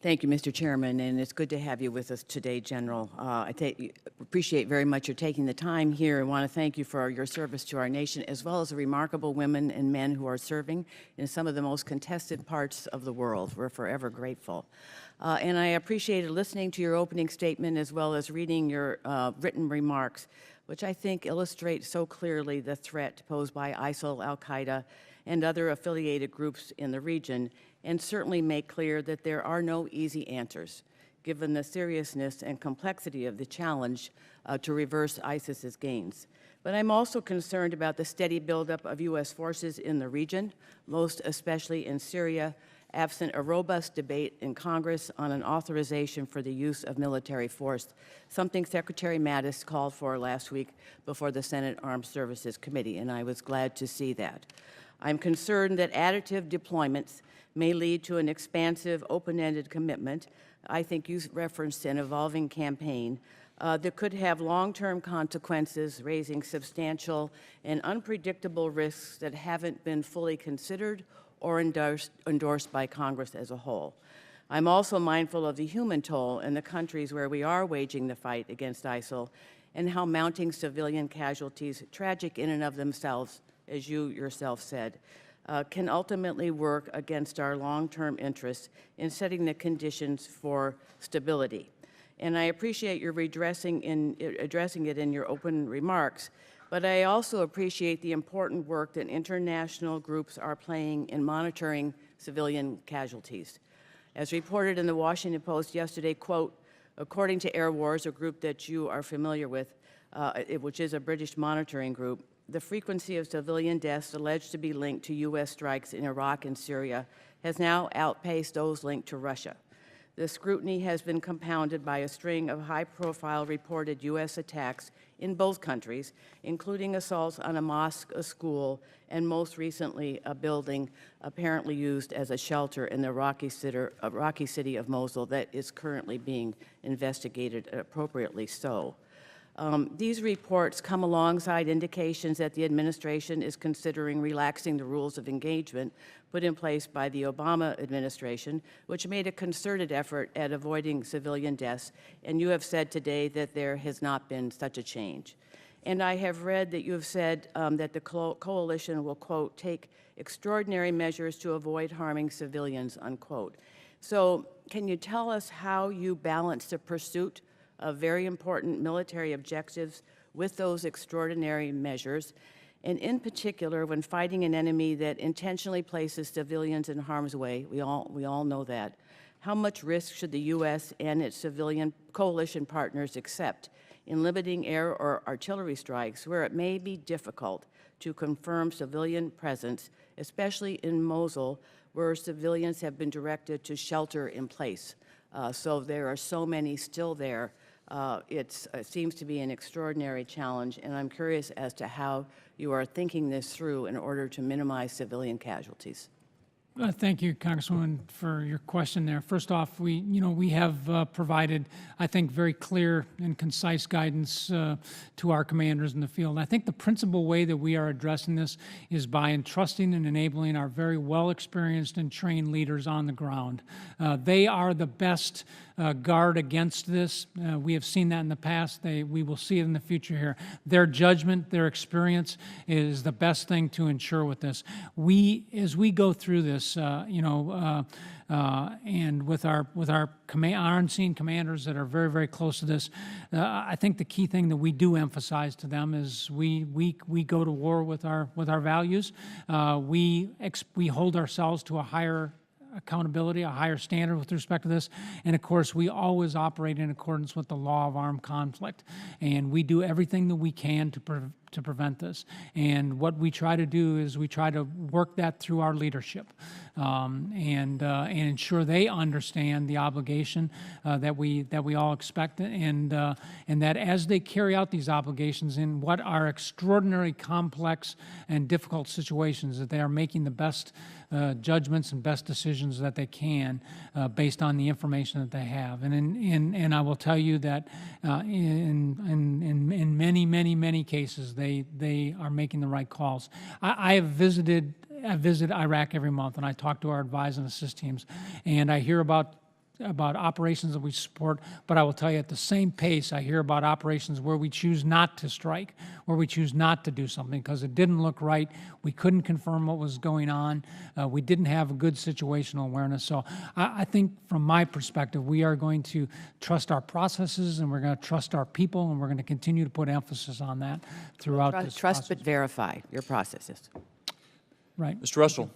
Thank you, Mr. Chairman, and it's good to have you with us today, General. Appreciate very much your taking the time here and want to thank you for your service to our nation, as well as the remarkable women and men who are serving in some of the most contested parts of the world. We're forever grateful. And I appreciated listening to your opening statement as well as reading your written remarks, which I think illustrate so clearly the threat posed by ISIL, al-Qaeda, and other affiliated groups in the region, and certainly make clear that there are no easy answers, given the seriousness and complexity of the challenge to reverse ISIS's gains. But I'm also concerned about the steady buildup of U.S. forces in the region, most especially in Syria, absent a robust debate in Congress on an authorization for the use of military force, something Secretary Mattis called for last week before the Senate Armed Services Committee, and I was glad to see that. I'm concerned that additive deployments may lead to an expansive, open-ended commitment. I think you referenced an evolving campaign that could have long-term consequences, raising substantial and unpredictable risks that haven't been fully considered or endorsed by Congress as a whole. I'm also mindful of the human toll in the countries where we are waging the fight against ISIL and how mounting civilian casualties, tragic in and of themselves, as you yourself said, can ultimately work against our long-term interests in setting the conditions for stability. And I appreciate your addressing it in your open remarks, but I also appreciate the important work that international groups are playing in monitoring civilian casualties. As reported in the Washington Post yesterday, quote, according to Air Wars, a group that you are familiar with, which is a British monitoring group, the frequency of civilian deaths alleged to be linked to U.S. strikes in Iraq and Syria has now outpaced those linked to Russia. The scrutiny has been compounded by a string of high-profile reported U.S. attacks in both countries, including assaults on a mosque, a school, and most recently a building apparently used as a shelter in the Iraqi city of Mosul that is currently being investigated, appropriately so. These reports come alongside indications that the administration is considering relaxing the rules of engagement put in place by the Obama administration, which made a concerted effort at avoiding civilian deaths, and you have said today that there has not been such a change. And I have read that you have said that the coalition will, quote, take extraordinary measures to avoid harming civilians, unquote. So can you tell us how you balance the pursuit of very important military objectives with those extraordinary measures, and in particular when fighting an enemy that intentionally places civilians in harm's way? We all know that. How much risk should the U.S. and its civilian coalition partners accept in limiting air or artillery strikes where it may be difficult to confirm civilian presence, especially in Mosul, where civilians have been directed to shelter in place? So there are so many still there. It seems to be an extraordinary challenge, and I'm curious as to how you are thinking this through in order to minimize civilian casualties. Thank you, Congresswoman, for your question there. First off, we have provided, I think, very clear and concise guidance to our commanders in the field. And I think the principal way that we are addressing this is by entrusting and enabling our very well-experienced and trained leaders on the ground. They are the best guard against this. We have seen that in the past. We will see it in the future here. Their judgment, their experience is the best thing to ensure with this. As we go through this, and with our on-scene commanders that are very, very close to this, I think the key thing that we do emphasize to them is we go to war with our values. We hold ourselves to a higher accountability, a higher standard with respect to this. And of course, we always operate in accordance with the law of armed conflict. And we do everything that we can to prevent this. And what we try to do is we try to work that through our leadership and ensure they understand the obligation that we all expect, and that as they carry out these obligations in what are extraordinary, complex, and difficult situations, that they are making the best judgments and best decisions that they can based on the information that they have. And I will tell you that in many cases, they are making the right calls. I visit Iraq every month, and I talk to our advise and assist teams, and I hear about about operations that we support, but I will tell you at the same pace, I hear about operations where we choose not to strike, where we choose not to do something because it didn't look right. We couldn't confirm what was going on. We didn't have a good situational awareness. So I think from my perspective, we are going to trust our processes and we're going to trust our people and we're going to continue to put emphasis on that throughout this Trust process. but verify your processes. Right. Mr. Russell.